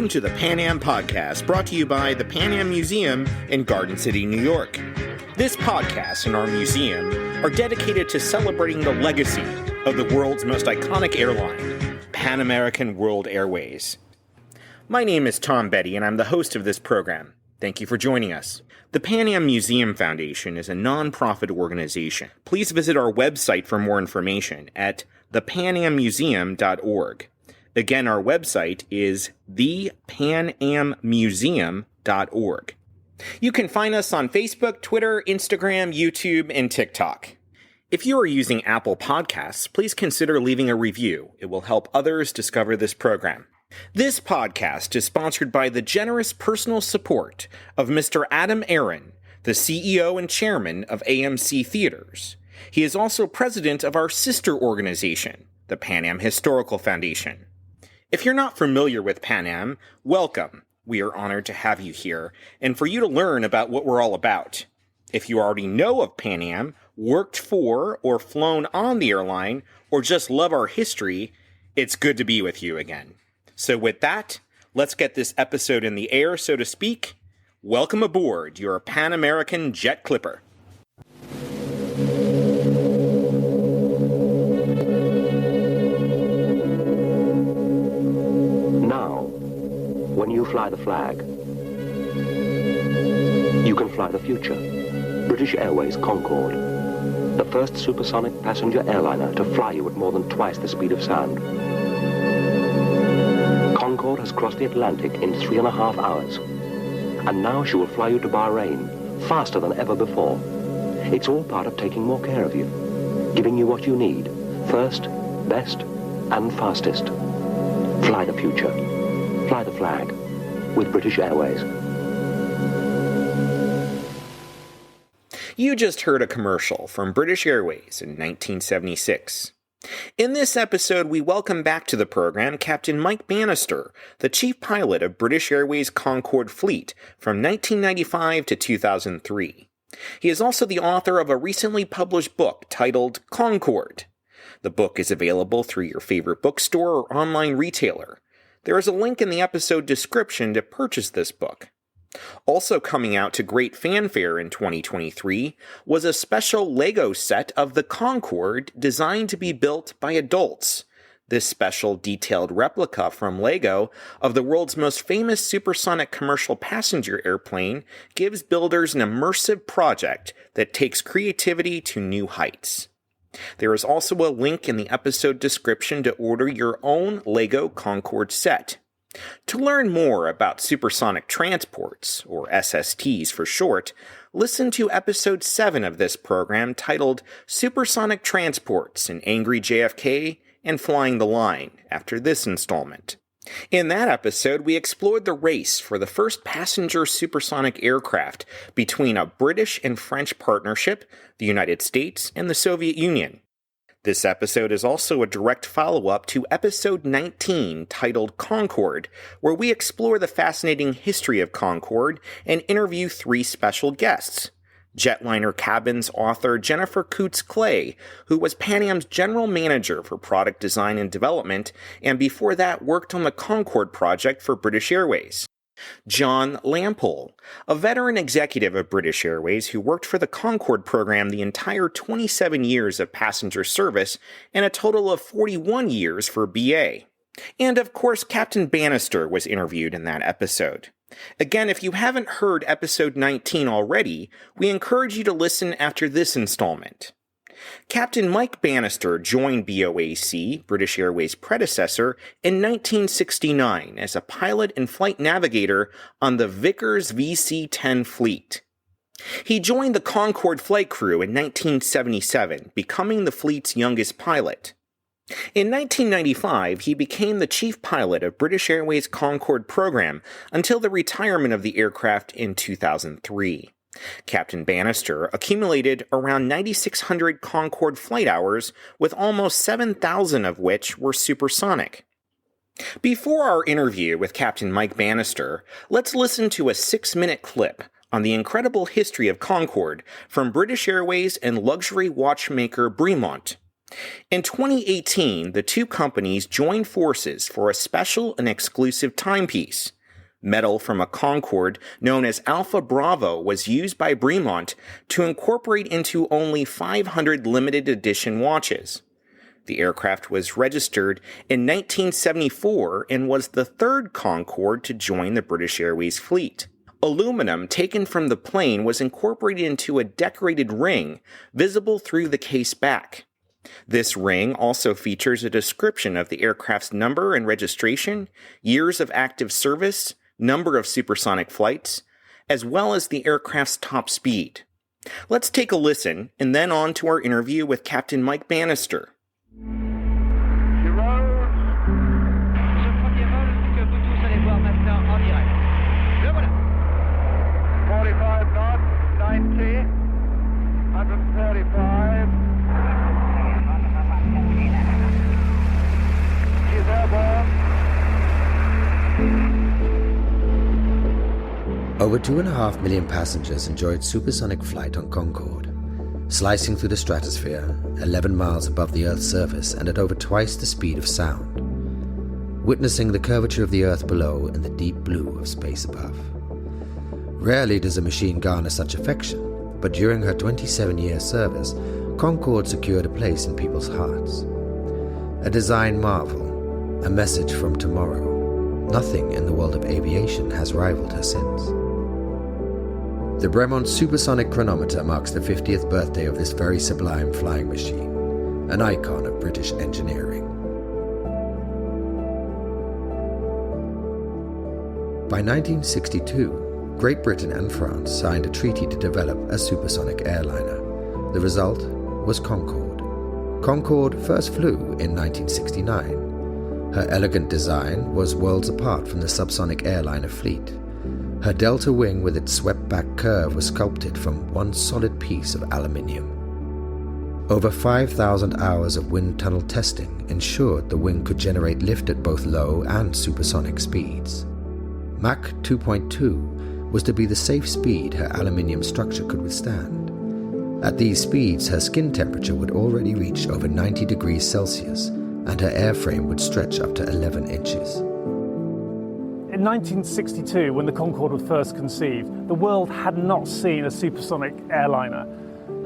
Welcome to the Pan Am Podcast, brought to you by the Pan Am Museum in Garden City, New York. This podcast and our museum are dedicated to celebrating the legacy of the world's most iconic airline, Pan American World Airways. My name is Tom Betty, and I'm the host of this program. Thank you for joining us. The Pan Am Museum Foundation is a non-profit organization. Please visit our website for more information at thepanammuseum.org. Again, our website is thepanammuseum.org. You can find us on Facebook, Twitter, Instagram, YouTube, and TikTok. If you are using Apple Podcasts, please consider leaving a review. It will help others discover this program. This podcast is sponsored by the generous personal support of Mr. Adam Aaron, the CEO and chairman of AMC Theaters. He is also president of our sister organization, the Pan Am Historical Foundation. If you're not familiar with Pan Am, welcome. We are honored to have you here and for you to learn about what we're all about. If you already know of Pan Am, worked for or flown on the airline, or just love our history, it's good to be with you again. So with that, let's get this episode in the air, so to speak. Welcome aboard your Pan American Jet Clipper. When you fly the flag, you can fly the future. British Airways Concorde, the first supersonic passenger airliner to fly you at more than twice the speed of sound. Concorde has crossed the Atlantic in 3.5 hours, and now she will fly you to Bahrain faster than ever before. It's all part of taking more care of you, giving you what you need, first, best, and fastest. Fly the future. Fly the flag with British Airways. You just heard a commercial from British Airways in 1976. In this episode, we welcome back to the program Captain Mike Bannister, the chief pilot of British Airways Concorde fleet from 1995 to 2003. He is also the author of a recently published book titled Concorde. The book is available through your favorite bookstore or online retailer. There is a link in the episode description to purchase this book. Also coming out to great fanfare in 2023 was a special Lego set of the Concorde designed to be built by adults. This special detailed replica from Lego of the world's most famous supersonic commercial passenger airplane gives builders an immersive project that takes creativity to new heights. There is also a link in the episode description to order your own Lego Concorde set. To learn more about supersonic transports, or SSTs for short, listen to episode 7 of this program titled Supersonic Transports in Angry JFK and Flying the Line after this installment. In that episode, we explored the race for the first passenger supersonic aircraft between a British and French partnership, the United States, and the Soviet Union. This episode is also a direct follow-up to episode 19 titled Concorde, where we explore the fascinating history of Concorde and interview 3 special guests. Jetliner Cabin's author Jennifer Coutts-Clay, who was Pan Am's general manager for product design and development, and before that worked on the Concorde project for British Airways. John Lampl, a veteran executive of British Airways who worked for the Concorde program the entire 27 years of passenger service and a total of 41 years for BA. And of course, Captain Bannister was interviewed in that episode. Again, if you haven't heard episode 19 already, we encourage you to listen after this installment. Captain Mike Bannister joined BOAC, British Airways' predecessor, in 1969 as a pilot and flight navigator on the Vickers VC-10 fleet. He joined the Concorde flight crew in 1977, becoming the fleet's youngest pilot. In 1995, he became the chief pilot of British Airways' Concorde program until the retirement of the aircraft in 2003. Captain Bannister accumulated around 9,600 Concorde flight hours, with almost 7,000 of which were supersonic. Before our interview with Captain Mike Bannister, let's listen to a 6-minute clip on the incredible history of Concorde from British Airways and luxury watchmaker Bremont. In 2018, the two companies joined forces for a special and exclusive timepiece. Metal from a Concorde known as Alpha Bravo was used by Bremont to incorporate into only 500 limited edition watches. The aircraft was registered in 1974 and was the third Concorde to join the British Airways fleet. Aluminum taken from the plane was incorporated into a decorated ring visible through the case back. This ring also features a description of the aircraft's number and registration, years of active service, number of supersonic flights, as well as the aircraft's top speed. Let's take a listen and then on to our interview with Captain Mike Bannister. Over 2.5 million passengers enjoyed supersonic flight on Concorde, slicing through the stratosphere, 11 miles above the Earth's surface and at over twice the speed of sound, witnessing the curvature of the Earth below and the deep blue of space above. Rarely does a machine garner such affection, but during her 27-year service, Concorde secured a place in people's hearts. A design marvel, a message from tomorrow. Nothing in the world of aviation has rivaled her since. The Bremont Supersonic Chronometer marks the 50th birthday of this very sublime flying machine, an icon of British engineering. By 1962, Great Britain and France signed a treaty to develop a supersonic airliner. The result was Concorde. Concorde first flew in 1969. Her elegant design was worlds apart from the subsonic airliner fleet. Her delta wing with its swept-back curve was sculpted from one solid piece of aluminium. Over 5,000 hours of wind tunnel testing ensured the wing could generate lift at both low and supersonic speeds. Mach 2.2 was to be the safe speed her aluminium structure could withstand. At these speeds, her skin temperature would already reach over 90 degrees Celsius, and her airframe would stretch up to 11 inches. In 1962, when the Concorde was first conceived, the world had not seen a supersonic airliner.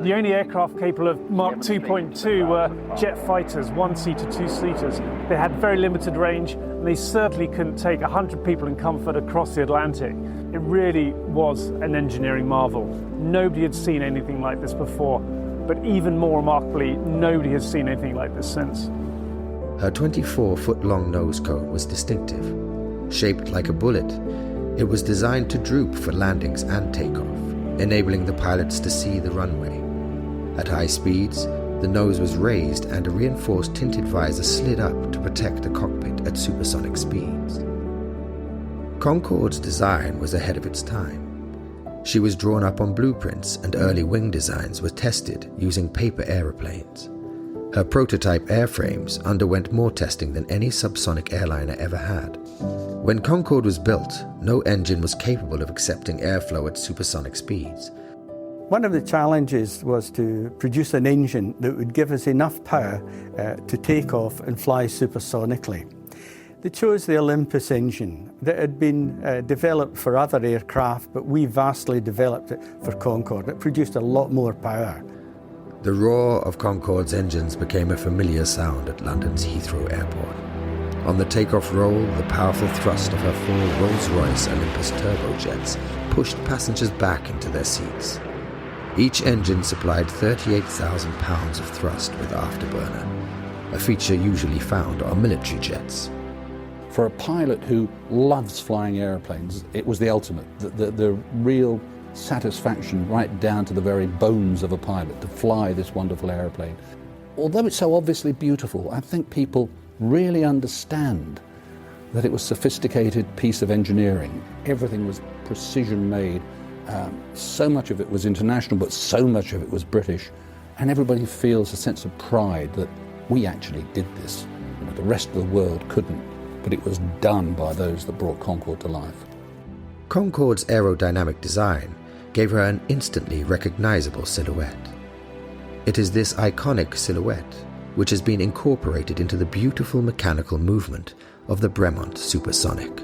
The only aircraft capable of Mach 2.2 were jet fighters, one-seater, two-seaters. They had very limited range, and they certainly couldn't take 100 people in comfort across the Atlantic. It really was an engineering marvel. Nobody had seen anything like this before, but even more remarkably, nobody has seen anything like this since. Her 24-foot-long nose cone was distinctive. Shaped like a bullet, it was designed to droop for landings and takeoff, enabling the pilots to see the runway. At high speeds, the nose was raised and a reinforced tinted visor slid up to protect the cockpit at supersonic speeds. Concorde's design was ahead of its time. She was drawn up on blueprints and early wing designs were tested using paper aeroplanes. Her prototype airframes underwent more testing than any subsonic airliner ever had. When Concorde was built, no engine was capable of accepting airflow at supersonic speeds. One of the challenges was to produce an engine that would give us enough power to take off and fly supersonically. They chose the Olympus engine that had been developed for other aircraft, but we vastly developed it for Concorde. It produced a lot more power. The roar of Concorde's engines became a familiar sound at London's Heathrow Airport. On the takeoff roll, the powerful thrust of her four Rolls-Royce Olympus turbojets pushed passengers back into their seats. Each engine supplied 38,000 pounds of thrust with afterburner, a feature usually found on military jets. For a pilot who loves flying airplanes, it was the ultimate, the real satisfaction right down to the very bones of a pilot to fly this wonderful airplane. Although it's so obviously beautiful, I think people really understand that it was a sophisticated piece of engineering. Everything was precision made. So much of it was international, but so much of it was British. And everybody feels a sense of pride that we actually did this. You know, the rest of the world couldn't, but it was done by those that brought Concorde to life. Concorde's aerodynamic design gave her an instantly recognizable silhouette. It is this iconic silhouette which has been incorporated into the beautiful mechanical movement of the Bremont Supersonic.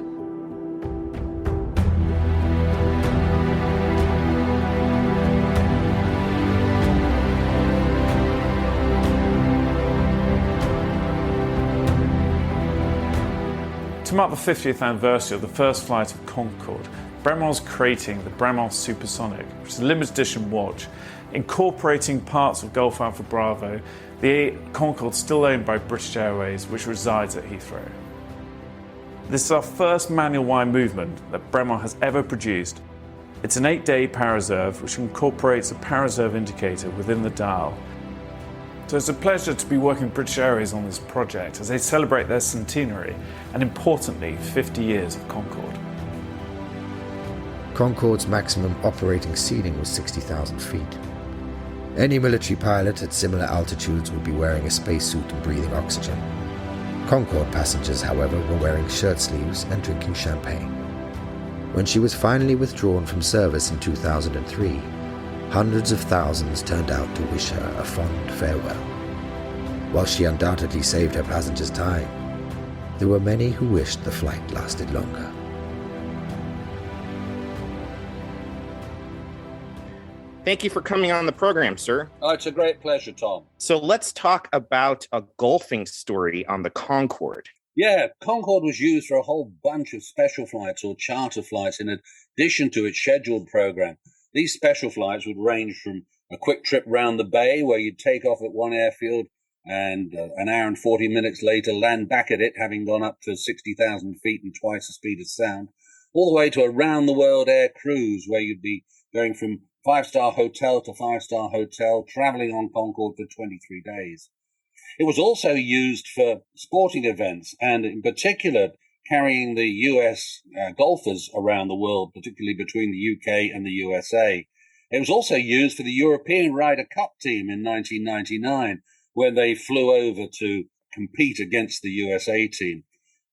To mark the 50th anniversary of the first flight of Concorde, Bremont's creating the Bremont Supersonic, which is a limited edition watch, incorporating parts of Golf Alpha Bravo. The Concorde still owned by British Airways, which resides at Heathrow. This is our first manual wire movement that Bremont has ever produced. It's an 8-day power reserve, which incorporates a power reserve indicator within the dial. So it's a pleasure to be working with British Airways on this project as they celebrate their centenary and, importantly, 50 years of Concorde. Concorde's maximum operating ceiling was 60,000 feet. Any military pilot at similar altitudes would be wearing a spacesuit and breathing oxygen. Concorde passengers, however, were wearing shirt sleeves and drinking champagne. When she was finally withdrawn from service in 2003, hundreds of thousands turned out to wish her a fond farewell. While she undoubtedly saved her passengers time, there were many who wished the flight lasted longer. Thank you for coming on the program, sir. Oh, it's a great pleasure, Tom. So let's talk about a golfing story on the Concorde. Yeah, Concorde was used for a whole bunch of special flights or charter flights in addition to its scheduled program. These special flights would range from a quick trip round the bay where you'd take off at one airfield and an hour and 40 minutes later land back at it, having gone up to 60,000 feet and twice the speed of sound, all the way to a round-the-world air cruise where you'd be going from five-star hotel to five-star hotel, traveling on Concorde for 23 days. It was also used for sporting events and, in particular, carrying the US golfers around the world, particularly between the UK and the USA. It was also used for the European Ryder Cup team in 1999, when they flew over to compete against the USA team.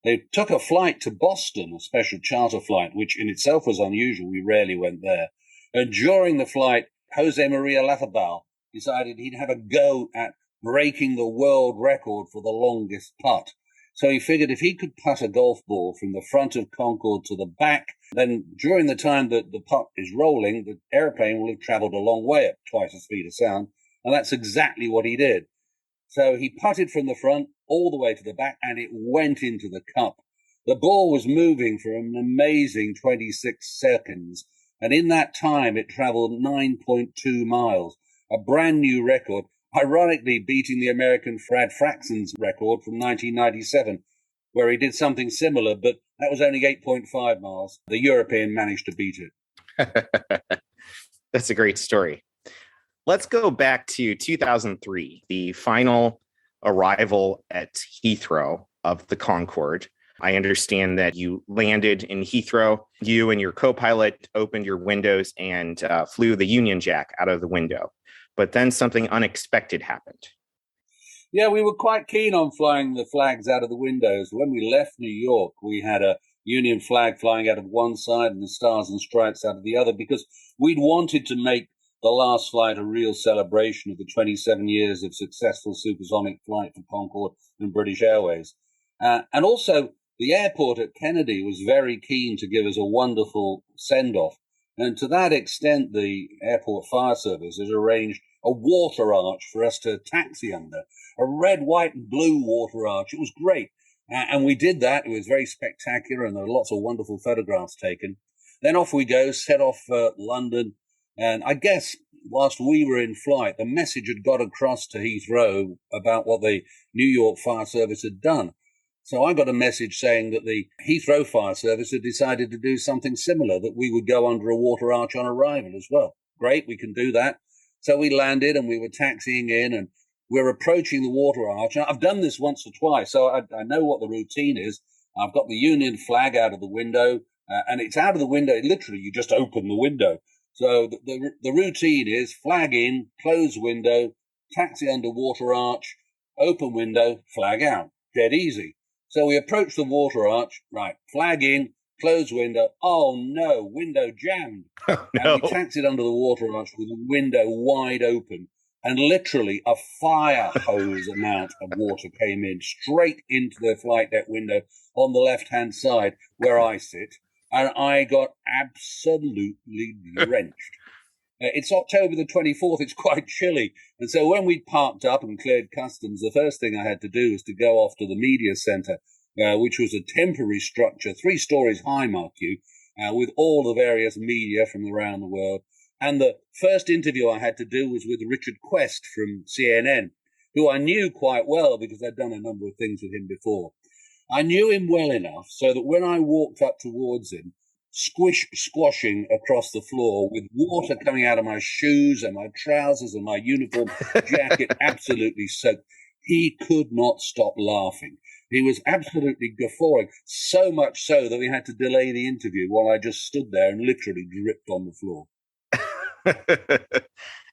They took a flight to Boston, a special charter flight, which in itself was unusual. We rarely went there. And during the flight, Jose Maria Lafabal decided he'd have a go at breaking the world record for the longest putt. So he figured if he could putt a golf ball from the front of Concorde to the back, then during the time that the putt is rolling, the airplane will have traveled a long way at twice the speed of sound. And that's exactly what he did. So he putted from the front all the way to the back, and it went into the cup. The ball was moving for an amazing 26 seconds. And in that time, it traveled 9.2 miles, a brand new record, ironically beating the American Brad Fraxon's record from 1997, where he did something similar, but that was only 8.5 miles. The European managed to beat it. That's a great story. Let's go back to 2003, the final arrival at Heathrow of the Concorde. I understand that you landed in Heathrow. You and your co-pilot opened your windows and flew the Union Jack out of the window. But then something unexpected happened. Yeah, we were quite keen on flying the flags out of the windows. When we left New York, we had a Union flag flying out of one side and the stars and stripes out of the other, because we'd wanted to make the last flight a real celebration of the 27 years of successful supersonic flight for Concorde and British Airways. And also, the airport at Kennedy was very keen to give us a wonderful send-off. And to that extent, the airport fire service has arranged a water arch for us to taxi under, a red, white, and blue water arch. It was great. And we did that. It was very spectacular, and there were lots of wonderful photographs taken. Then off we go, set off for London. And I guess whilst we were in flight, the message had got across to Heathrow about what the New York Fire Service had done. So I got a message saying that the Heathrow Fire Service had decided to do something similar, that we would go under a water arch on arrival as well. Great, we can do that. So we landed and we were taxiing in and we're approaching the water arch. Now, I've done this once or twice, so I know what the routine is. I've got the Union flag out of the window, and it's out of the window. Literally, you just open the window. So the routine is flag in, close window, taxi under water arch, open window, flag out. Dead easy. So we approach the water arch, right, flag in, close window. Oh no, window jammed. Oh, no. And we taxied under the water arch with the window wide open. and literally a fire hose amount of water came in straight into the flight deck window on the left-hand side where I sit, and I got absolutely drenched. It's October the 24th, it's quite chilly, and so when we parked up and cleared customs, the first thing I had to do was to go off to the media centre, which was a temporary structure, 3 stories high, mark you, with all the various media from around the world. And the first interview I had to do was with Richard Quest from CNN, who I knew quite well because I'd done a number of things with him before. I knew him well enough so that when I walked up towards him, squashing across the floor with water coming out of my shoes and my trousers and my uniform jacket absolutely soaked, he could not stop laughing. He was absolutely guffawing, so much so that we had to delay the interview while I just stood there and literally dripped on the floor.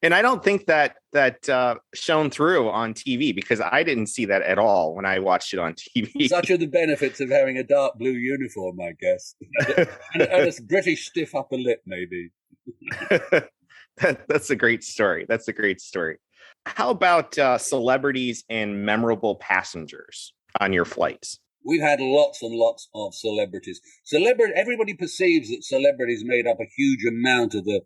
And I don't think that shone through on TV, because I didn't see that at all when I watched it on TV. Such are the benefits of having a dark blue uniform, I guess. and a British stiff upper lip, maybe. That's a great story. That's a great story. How about celebrities and memorable passengers on your flights? We've had lots and lots of celebrities. Everybody perceives that celebrities made up a huge amount of the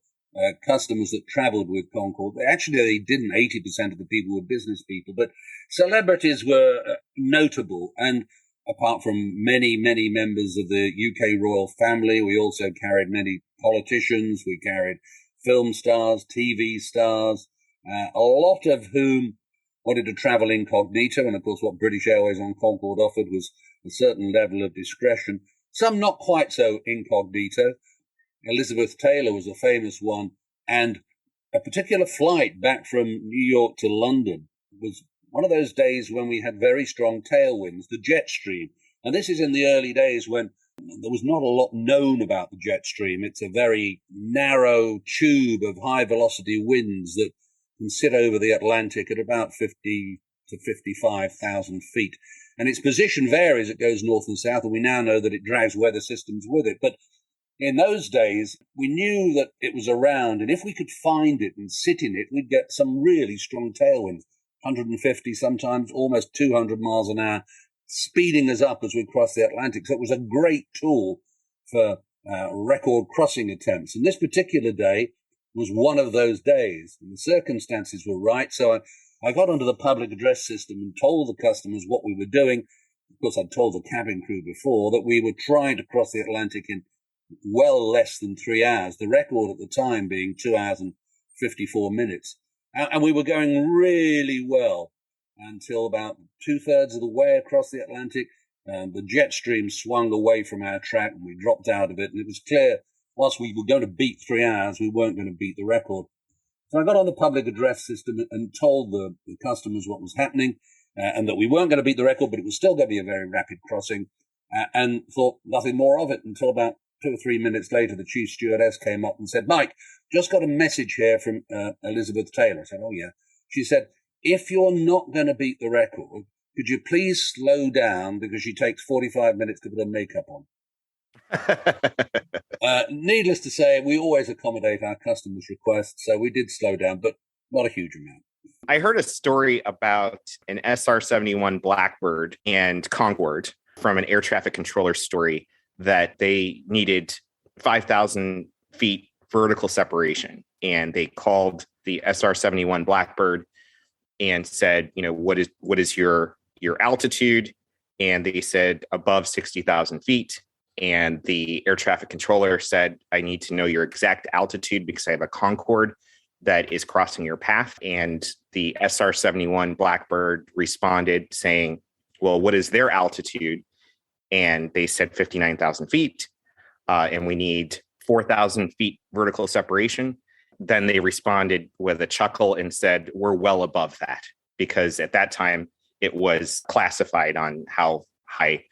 customers that travelled with Concorde. Actually, they didn't. 80% of the people were business people, but celebrities were notable. And apart from many, many members of the UK royal family, we also carried many politicians. We carried film stars, TV stars, a lot of whom wanted to travel incognito. And of course, what British Airways on Concorde offered was a certain level of discretion. Some not quite so incognito. Elizabeth Taylor was a famous one, and a particular flight back from New York to London was one of those days when we had very strong tailwinds, the jet stream. And this is in the early days when there was not a lot known about the jet stream. It's a very narrow tube of high-velocity winds that can sit over the Atlantic at about 50 to 55,000 feet. And its position varies. It goes north and south, and we now know that it drags weather systems with it. But in those days, we knew that it was around, and if we could find it and sit in it, we'd get some really strong tailwinds, 150, sometimes almost 200 miles an hour, speeding us up as we crossed the Atlantic. So it was a great tool for record crossing attempts. And this particular day was one of those days, and the circumstances were right. So I got onto the public address system and told the customers what we were doing. Of course, I'd told the cabin crew before that we were trying to cross the Atlantic in well less than 3 hours, the record at the time being 2 hours and 54 minutes. And we were going really well until about 2/3 of the way across the Atlantic. The jet stream swung away from our track and we dropped out of it. And it was clear, whilst we were going to beat 3 hours, we weren't going to beat the record. So I got on the public address system and told the customers what was happening and that we weren't going to beat the record, but it was still going to be a very rapid crossing, and thought nothing more of it until about 2 or 3 minutes later, the chief stewardess came up and said, "Mike, just got a message here from Elizabeth Taylor." I said, "Oh, yeah." She said, "If you're not going to beat the record, could you please slow down because she takes 45 minutes to put her makeup on?" Needless to say, we always accommodate our customers' requests, so we did slow down, but not a huge amount. I heard a story about an SR-71 Blackbird and Concorde from an air traffic controller story that they needed 5,000 feet vertical separation. And they called the SR-71 Blackbird and said, what is your altitude? And they said above 60,000 feet. And the air traffic controller said, "I need to know your exact altitude because I have a Concorde that is crossing your path." And the SR-71 Blackbird responded saying, "Well, what is their altitude?" And they said 59,000 feet, and we need 4,000 feet vertical separation. Then they responded with a chuckle and said, "We're well above that," because at that time it was classified on how high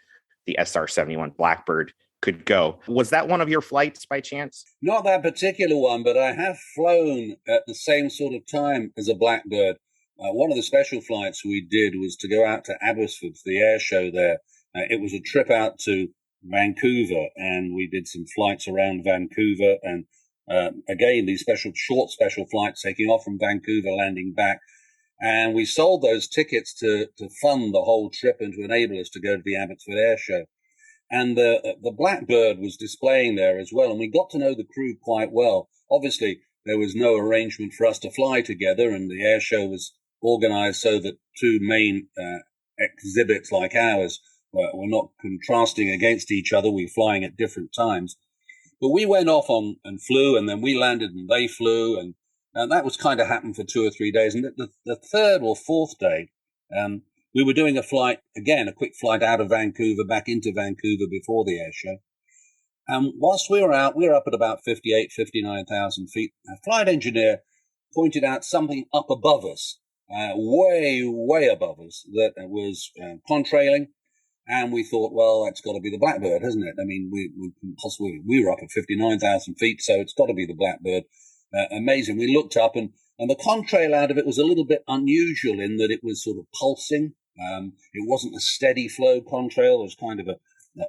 the SR-71 Blackbird could go. Was that one of your flights by chance? Not that particular one, but I have flown at the same sort of time as a Blackbird. One of the special flights we did was to go out to Abbotsford for the air show there. It was a trip out to Vancouver, and we did some flights around Vancouver, and again, these short special flights taking off from Vancouver, landing back. And we sold those tickets to fund the whole trip and to enable us to go to the Abbotsford Air Show. And the Blackbird was displaying there as well. And we got to know the crew quite well. Obviously, there was no arrangement for us to fly together, and the air show was organized so that two main exhibits like ours were not contrasting against each other. We were flying at different times. But we went off and flew, and then we landed and they flew. And that was kind of happened for 2 or 3 days. And the third or fourth day, we were doing a flight, again, a quick flight out of Vancouver, back into Vancouver before the air show. And whilst we were out, we were up at about 59,000 feet. A flight engineer pointed out something up above us, way, way above us, that was contrailing. And we thought, well, that's got to be the Blackbird, hasn't it? I mean, we were up at 59,000 feet, so it's got to be the Blackbird. Amazing. We looked up, and the contrail out of it was a little bit unusual in that it was sort of pulsing. It wasn't a steady flow contrail. There was kind of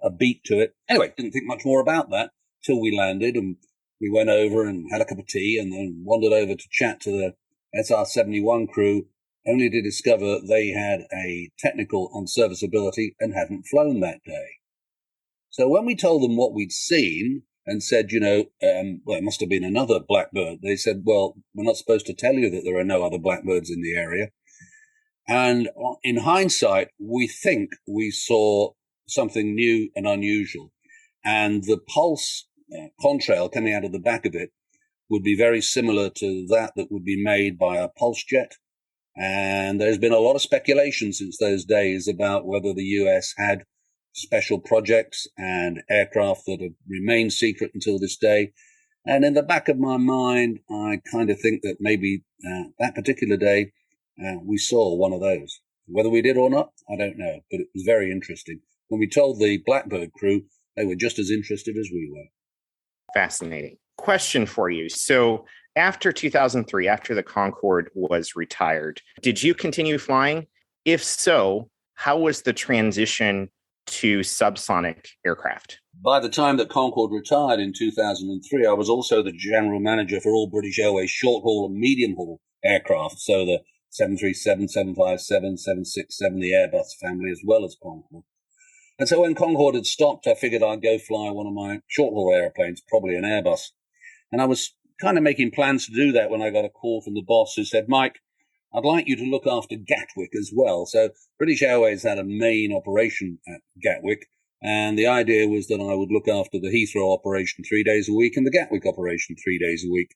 a beat to it. Anyway, didn't think much more about that till we landed, and we went over and had a cup of tea and then wandered over to chat to the SR-71 crew, only to discover they had a technical unserviceability and hadn't flown that day. So when we told them what we'd seen and said, well, it must have been another Blackbird, they said, well, we're not supposed to tell you that there are no other Blackbirds in the area. And in hindsight, we think we saw something new and unusual. And the pulse contrail coming out of the back of it would be very similar to that would be made by a pulse jet. And there's been a lot of speculation since those days about whether the US had special projects and aircraft that have remained secret until this day. And in the back of my mind, I kind of think that maybe that particular day, we saw one of those. Whether we did or not, I don't know, but it was very interesting. When we told the Blackbird crew, they were just as interested as we were. Fascinating. Question for you. So after 2003, after the Concorde was retired, did you continue flying? If so, how was the transition to subsonic aircraft? By the time that Concorde retired in 2003, I was also the general manager for all British Airways short-haul and medium-haul aircraft, so the 737, 757, 767, the Airbus family, as well as Concorde. And so when Concorde had stopped, I figured I'd go fly one of my short-haul airplanes, probably an Airbus. And I was kind of making plans to do that when I got a call from the boss who said, Mike, I'd like you to look after Gatwick as well. So British Airways had a main operation at Gatwick, and the idea was that I would look after the Heathrow operation 3 days a week and the Gatwick operation 3 days a week,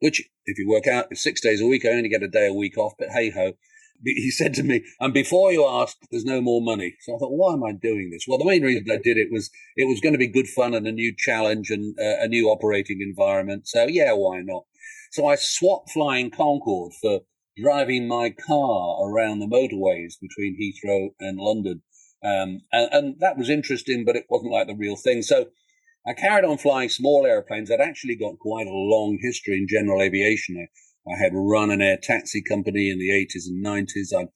which, if you work out, is 6 days a week. I only get a day a week off, but hey-ho. He said to me, and before you ask, there's no more money. So I thought, why am I doing this? Well, the main reason I did it was going to be good fun and a new challenge and a new operating environment. So yeah, why not? So I swapped flying Concorde for driving my car around the motorways between Heathrow and London. And that was interesting, but it wasn't like the real thing. So I carried on flying small airplanes. I'd actually got quite a long history in general aviation. I had run an air taxi company in the 80s and 90s. I'd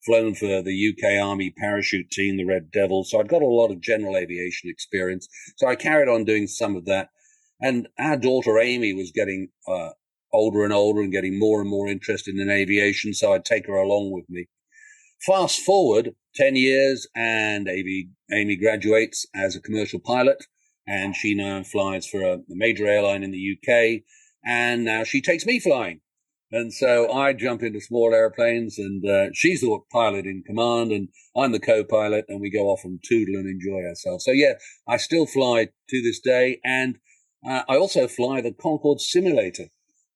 flown for the UK Army parachute team, the Red Devils. So I'd got a lot of general aviation experience. So I carried on doing some of that. And our daughter Amy was getting older and older and getting more and more interested in aviation. So I'd take her along with me. Fast forward 10 years and Amy graduates as a commercial pilot. And she now flies for a major airline in the UK. And now she takes me flying. And so I jump into small airplanes, and she's the pilot in command, and I'm the co-pilot, and we go off and tootle and enjoy ourselves. So yeah, I still fly to this day, and I also fly the Concorde simulator,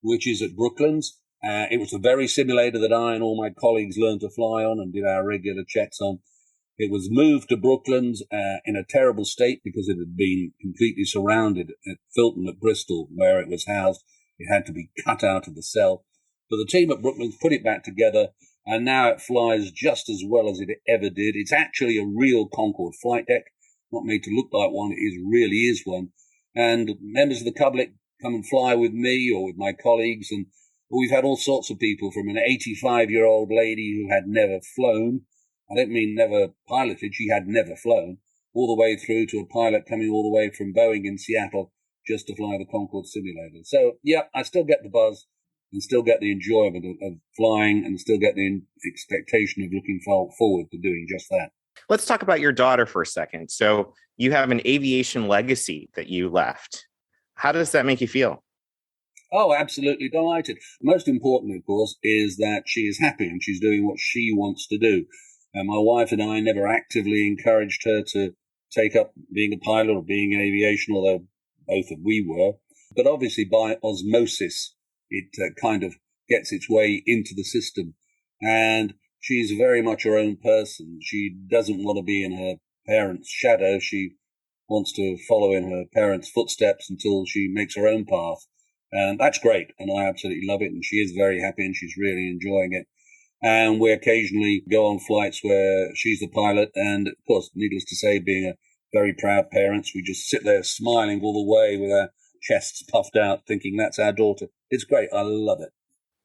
which is at Brooklands. It was the very simulator that I and all my colleagues learned to fly on and did our regular checks on. It was moved to Brooklands in a terrible state because it had been completely surrounded at Filton at Bristol, where it was housed. It had to be cut out of the cell. But the team at Brooklands put it back together, and now it flies just as well as it ever did. It's actually a real Concorde flight deck, not made to look like one. It really is one. And members of the public come and fly with me or with my colleagues, and we've had all sorts of people, from an 85-year-old lady who had never flown. I don't mean never piloted, she had never flown, all the way through to a pilot coming all the way from Boeing in Seattle, just to fly the Concorde simulator. So, yeah, I still get the buzz and still get the enjoyment of flying and still get the expectation of looking forward to doing just that. Let's talk about your daughter for a second. So you have an aviation legacy that you left. How does that make you feel? Oh, absolutely delighted. Most important, of course, is that she is happy and she's doing what she wants to do. And my wife and I never actively encouraged her to take up being a pilot or being in aviation, although both of we were. But obviously by osmosis, it kind of gets its way into the system. And she's very much her own person. She doesn't want to be in her parents' shadow. She wants to follow in her parents' footsteps until she makes her own path. And that's great. And I absolutely love it. And she is very happy and she's really enjoying it. And we occasionally go on flights where she's the pilot. And of course, needless to say, being a very proud parents, we just sit there smiling all the way with our chests puffed out, thinking that's our daughter. It's great. I love it.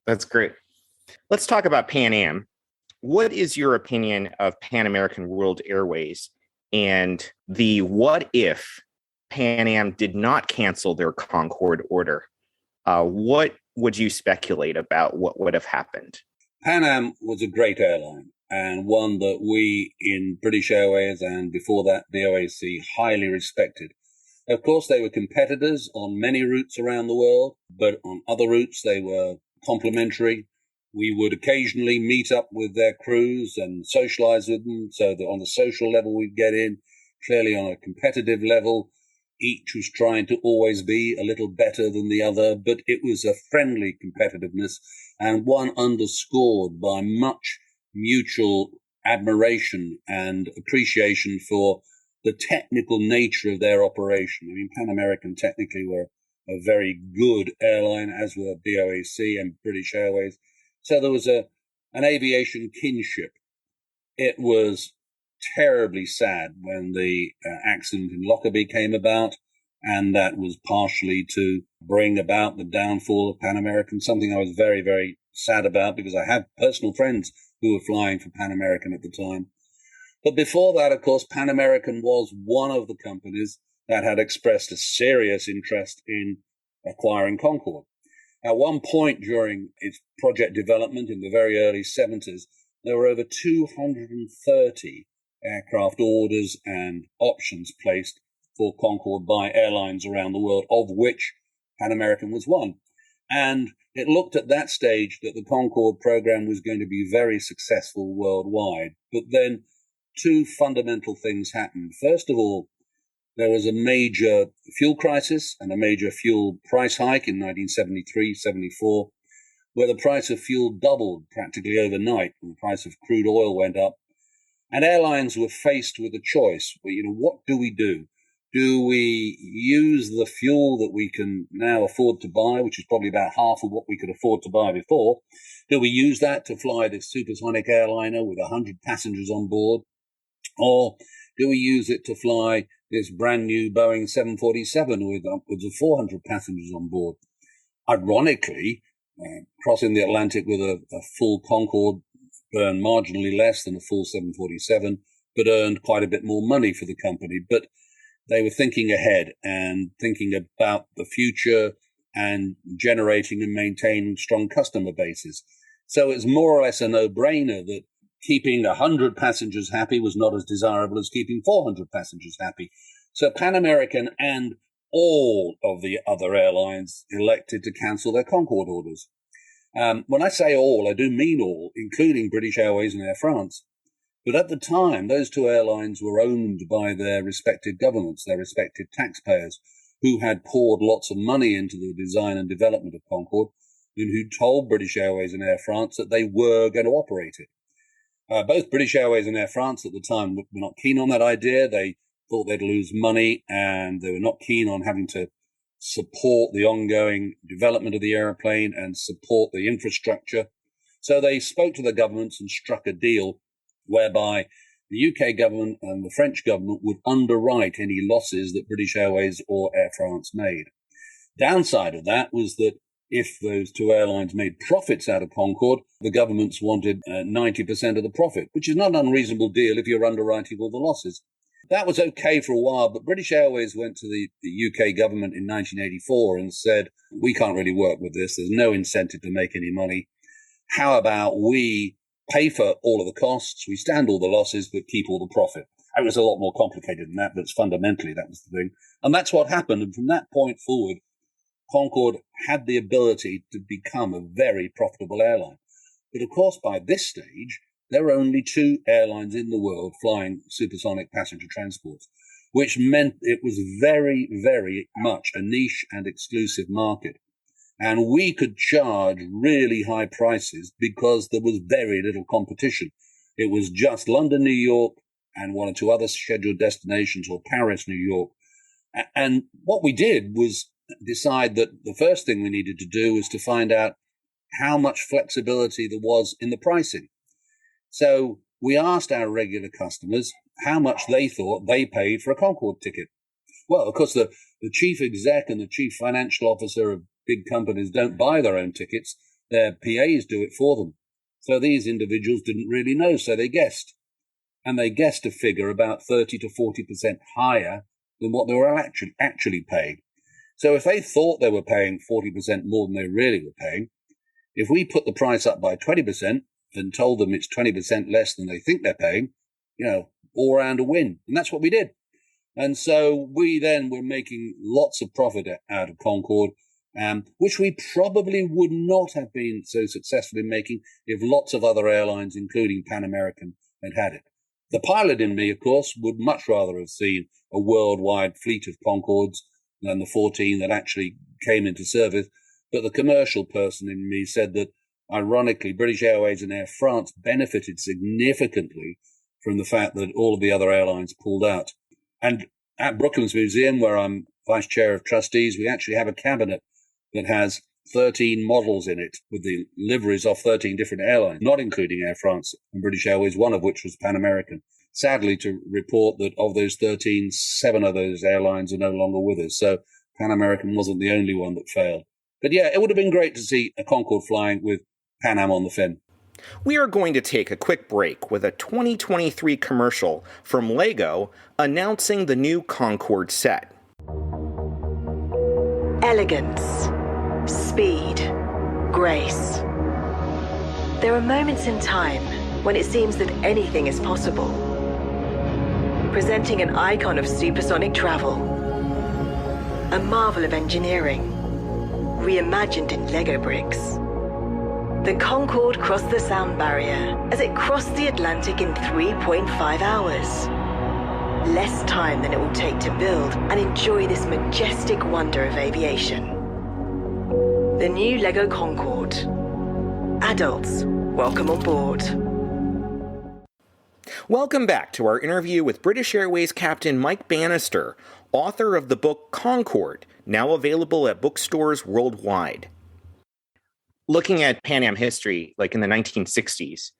That's great. Let's talk about Pan Am. What is your opinion of Pan American World Airways and the what if Pan Am did not cancel their Concorde order? What would you speculate about what would have happened? Pan Am was a great airline and one that we in British Airways and before that the OAC highly respected. Of course, they were competitors on many routes around the world, but on other routes they were complementary. We would occasionally meet up with their crews and socialize with them so that on the social level we'd get in. Clearly on a competitive level, each was trying to always be a little better than the other, but it was a friendly competitiveness and one underscored by much mutual admiration and appreciation for the technical nature of their operation. I mean, Pan American technically were a very good airline, as were BOAC and British Airways. So there was an aviation kinship. It was terribly sad when the accident in Lockerbie came about, and that was partially to bring about the downfall of Pan American, something I was very, very sad about because I had personal friends who were flying for Pan American at the time. But before that, of course, Pan American was one of the companies that had expressed a serious interest in acquiring Concorde. At one point during its project development in the very early 70s, there were over 230 aircraft orders and options placed for Concorde by airlines around the world, of which Pan American was one. And it looked at that stage that the Concorde program was going to be very successful worldwide. But then two fundamental things happened. First of all, there was a major fuel crisis and a major fuel price hike in 1973-74, where the price of fuel doubled practically overnight and the price of crude oil went up. And airlines were faced with a choice. What do we do? Do we use the fuel that we can now afford to buy, which is probably about half of what we could afford to buy before? Do we use that to fly this supersonic airliner with 100 passengers on board? Or do we use it to fly this brand new Boeing 747 with upwards of 400 passengers on board? Ironically, crossing the Atlantic with a full Concorde earned marginally less than a full 747, but earned quite a bit more money for the company. But they were thinking ahead and thinking about the future and generating and maintaining strong customer bases. So it's more or less a no-brainer that keeping 100 passengers happy was not as desirable as keeping 400 passengers happy. So Pan American and all of the other airlines elected to cancel their Concorde orders. When I say all, I do mean all, including British Airways and Air France. But at the time, those two airlines were owned by their respective governments, their respective taxpayers, who had poured lots of money into the design and development of Concorde, and who told British Airways and Air France that they were going to operate it. Both British Airways and Air France at the time were not keen on that idea. They thought they'd lose money, and they were not keen on having to support the ongoing development of the airplane and support the infrastructure. So they spoke to the governments and struck a deal whereby the UK government and the French government would underwrite any losses that British Airways or Air France made. Downside of that was that if those two airlines made profits out of Concorde, the governments wanted 90% of the profit, which is not an unreasonable deal if you're underwriting all the losses. That was okay for a while, but British Airways went to the UK government in 1984 and said, we can't really work with this. There's no incentive to make any money. How about we pay for all of the costs, we stand all the losses, but keep all the profit? It was a lot more complicated than that, but fundamentally that was the thing. And that's what happened. And from that point forward, Concorde had the ability to become a very profitable airline. But of course, by this stage, there were only 2 airlines in the world flying supersonic passenger transports, which meant it was very, very much a niche and exclusive market. And we could charge really high prices because there was very little competition. It was just London, New York, and 1 or 2 other scheduled destinations, or Paris, New York. And what we did was decide that the first thing we needed to do was to find out how much flexibility there was in the pricing. So we asked our regular customers how much they thought they paid for a Concorde ticket. Well, of course, the chief exec and the chief financial officer of big companies don't buy their own tickets. Their PAs do it for them. So these individuals didn't really know, so they guessed. And they guessed a figure about 30 to 40% higher than what they were actually paying. So if they thought they were paying 40% more than they really were paying, if we put the price up by 20% and told them it's 20% less than they think they're paying, all round a win. And that's what we did. And so we then were making lots of profit out of Concorde, which we probably would not have been so successful in making if lots of other airlines, including Pan American, had it. The pilot in me, of course, would much rather have seen a worldwide fleet of Concordes than the 14 that actually came into service. But the commercial person in me said that, ironically, British Airways and Air France benefited significantly from the fact that all of the other airlines pulled out. And at Brooklands Museum, where I'm vice chair of trustees, we actually have a cabinet that has 13 models in it with the liveries of 13 different airlines, not including Air France and British Airways, one of which was Pan American. Sadly, to report that of those 13, 7 of those airlines are no longer with us. So Pan American wasn't the only one that failed. But yeah, it would have been great to see a Concorde flying with Pan Am on the fin. We are going to take a quick break with a 2023 commercial from Lego announcing the new Concorde set. Elegance, speed, grace. There are moments in time when it seems that anything is possible. Presenting an icon of supersonic travel, a marvel of engineering, reimagined in Lego bricks. The Concorde crossed the sound barrier as it crossed the Atlantic in 3.5 hours. Less time than it will take to build and enjoy this majestic wonder of aviation. The new Lego Concorde. Adults, welcome on board. Welcome back to our interview with British Airways Captain Mike Bannister, author of the book Concorde, now available at bookstores worldwide. Looking at Pan Am history, like in the 1960s,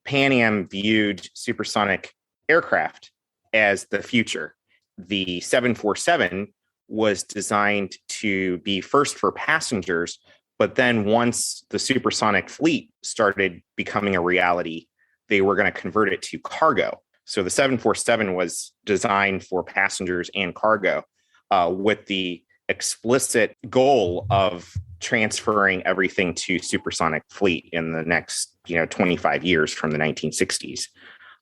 Pan Am viewed supersonic aircraft as the future. The 747 was designed to be first for passengers, but then once the supersonic fleet started becoming a reality, they were going to convert it to cargo. So the 747 was designed for passengers and cargo, with the explicit goal of transferring everything to supersonic fleet in the next 25 years from the 1960s.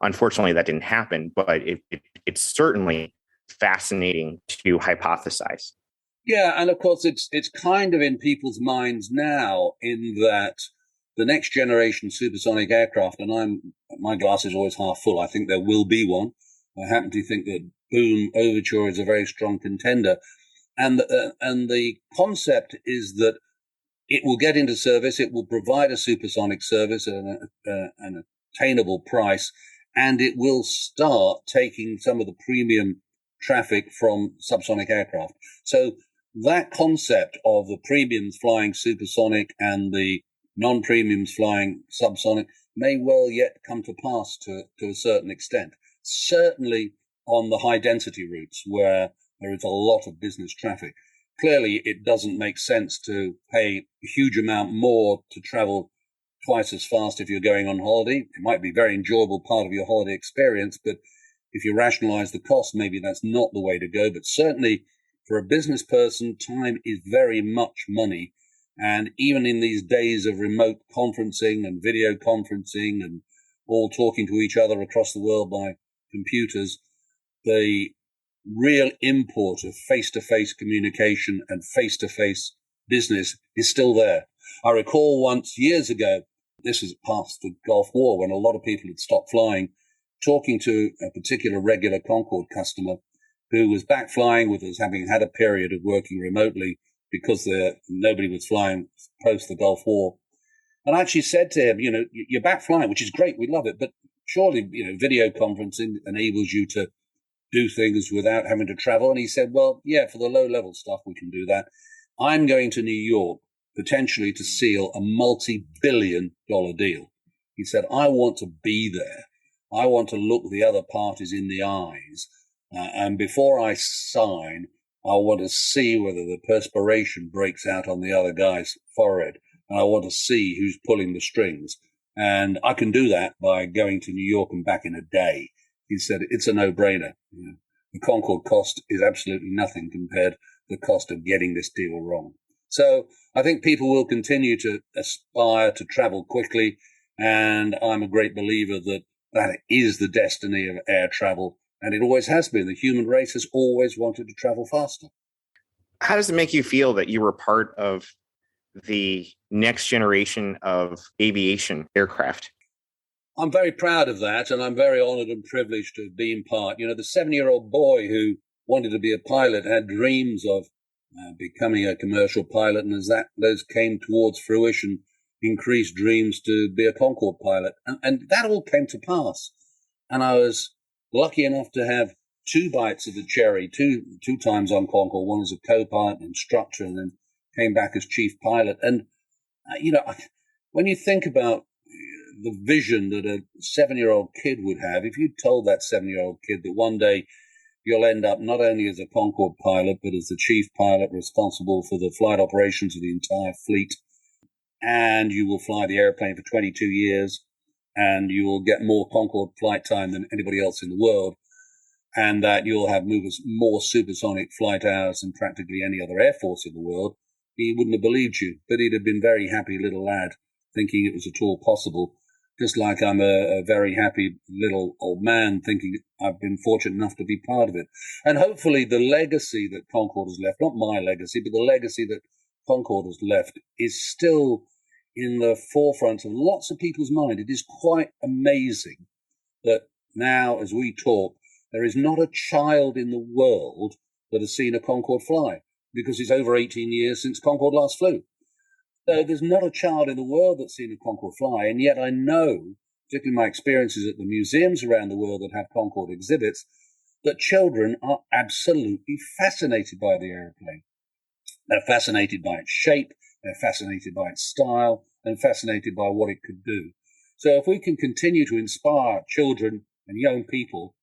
Unfortunately, that didn't happen, but it's certainly fascinating to hypothesize. Yeah, and of course, it's kind of in people's minds now in that the next generation supersonic aircraft, and my glass is always half full. I think there will be one. I happen to think that Boom Overture is a very strong contender. And the concept is that it will get into service, it will provide a supersonic service at an attainable price, and it will start taking some of the premium traffic from subsonic aircraft. So that concept of the premiums flying supersonic and the non-premiums flying subsonic may well yet come to pass to a certain extent. Certainly on the high-density routes where there is a lot of business traffic. Clearly, it doesn't make sense to pay a huge amount more to travel twice as fast if you're going on holiday. It might be a very enjoyable part of your holiday experience, but if you rationalize the cost, maybe that's not the way to go. But certainly for a business person, time is very much money. And even in these days of remote conferencing and video conferencing and all talking to each other across the world by computers, the real import of face-to-face communication and face-to-face business is still there. I recall once years ago, this was past the Gulf War, when a lot of people had stopped flying, talking to a particular regular Concorde customer who was back flying with us, having had a period of working remotely because nobody was flying post the Gulf War. And I actually said to him, you're back flying, which is great. We love it. But surely, video conferencing enables you to do things without having to travel. And he said, well, yeah, for the low-level stuff, we can do that. I'm going to New York, potentially to seal a multi-billion-dollar deal. He said, I want to be there. I want to look the other parties in the eyes. And before I sign, I want to see whether the perspiration breaks out on the other guy's forehead. And I want to see who's pulling the strings. And I can do that by going to New York and back in a day. He said, it's a no-brainer. The Concorde cost is absolutely nothing compared to the cost of getting this deal wrong. So I think people will continue to aspire to travel quickly. And I'm a great believer that is the destiny of air travel. And it always has been. The human race has always wanted to travel faster. How does it make you feel that you were part of the next generation of aviation aircraft? I'm very proud of that, and I'm very honored and privileged to have been part. The 7-year-old boy who wanted to be a pilot had dreams of becoming a commercial pilot, and as those came towards fruition, increased dreams to be a Concorde pilot. And that all came to pass. And I was lucky enough to have 2 bites of the cherry, two times on Concorde, one as a co-pilot, instructor, and then came back as chief pilot. And, when you think about the vision that a 7-year-old kid would have, if you told that 7-year-old kid that one day you'll end up not only as a Concorde pilot, but as the chief pilot responsible for the flight operations of the entire fleet, and you will fly the airplane for 22 years, and you will get more Concorde flight time than anybody else in the world, and that you'll have more supersonic flight hours than practically any other air force in the world, he wouldn't have believed you. But he'd have been a very happy little lad, thinking it was at all possible. Just like I'm a very happy little old man thinking I've been fortunate enough to be part of it. And hopefully the legacy that Concorde has left, not my legacy, but the legacy that Concorde has left, is still in the forefront of lots of people's mind. It is quite amazing that now, as we talk, there is not a child in the world that has seen a Concorde fly, because it's over 18 years since Concorde last flew. So there's not a child in the world that's seen a Concorde fly, and yet I know, particularly my experiences at the museums around the world that have Concorde exhibits, that children are absolutely fascinated by the airplane. They're fascinated by its shape, they're fascinated by its style, and fascinated by what it could do. So if we can continue to inspire children and young people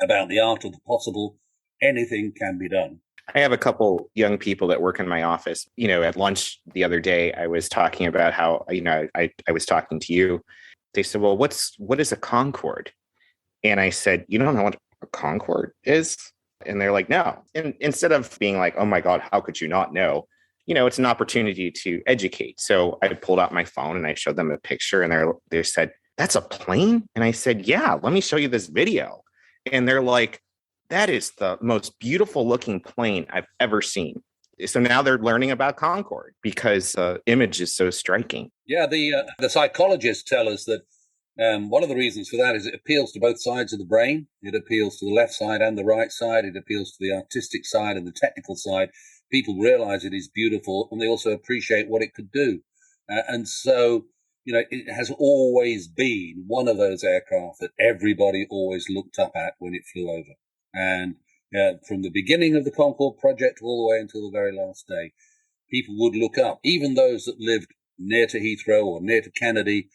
about the art of the possible, anything can be done. I have a couple young people that work in my office. At lunch the other day, I was talking about how, I was talking to you. They said, well, what is a Concorde? And I said, you don't know what a Concorde is? And they're like, no. And instead of being like, oh my God, how could you not know? It's an opportunity to educate. So I pulled out my phone and I showed them a picture, and they said, that's a plane? And I said, yeah, let me show you this video. And they're like, that is the most beautiful looking plane I've ever seen. So now they're learning about Concorde because the image is so striking. Yeah, the psychologists tell us that one of the reasons for that is it appeals to both sides of the brain. It appeals to the left side and the right side. It appeals to the artistic side and the technical side. People realize it is beautiful, and they also appreciate what it could do. And so, it has always been one of those aircraft that everybody always looked up at when it flew over. And from the beginning of the Concorde project all the way until the very last day, people would look up, even those that lived near to Heathrow or near to Kennedy,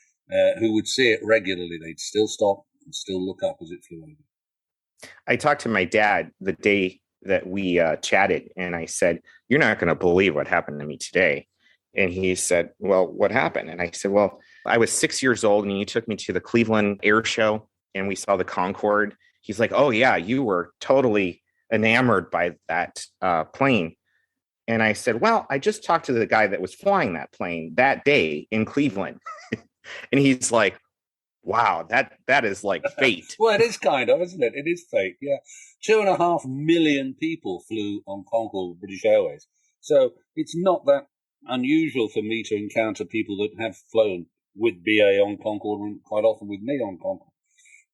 who would see it regularly. They'd still stop and still look up as it flew over. I talked to my dad the day that we chatted, and I said, you're not going to believe what happened to me today. And he said, well, what happened? And I said, well, I was 6 years old, and he took me to the Cleveland Air Show, and we saw the Concorde. He's like, oh, yeah, you were totally enamored by that plane. And I said, well, I just talked to the guy that was flying that plane that day in Cleveland. And he's like, wow, that is like fate. Well, it is kind of, isn't it? It is fate, yeah. 2.5 million people flew on Concorde with British Airways. So it's not that unusual for me to encounter people that have flown with BA on Concorde and quite often with me on Concorde.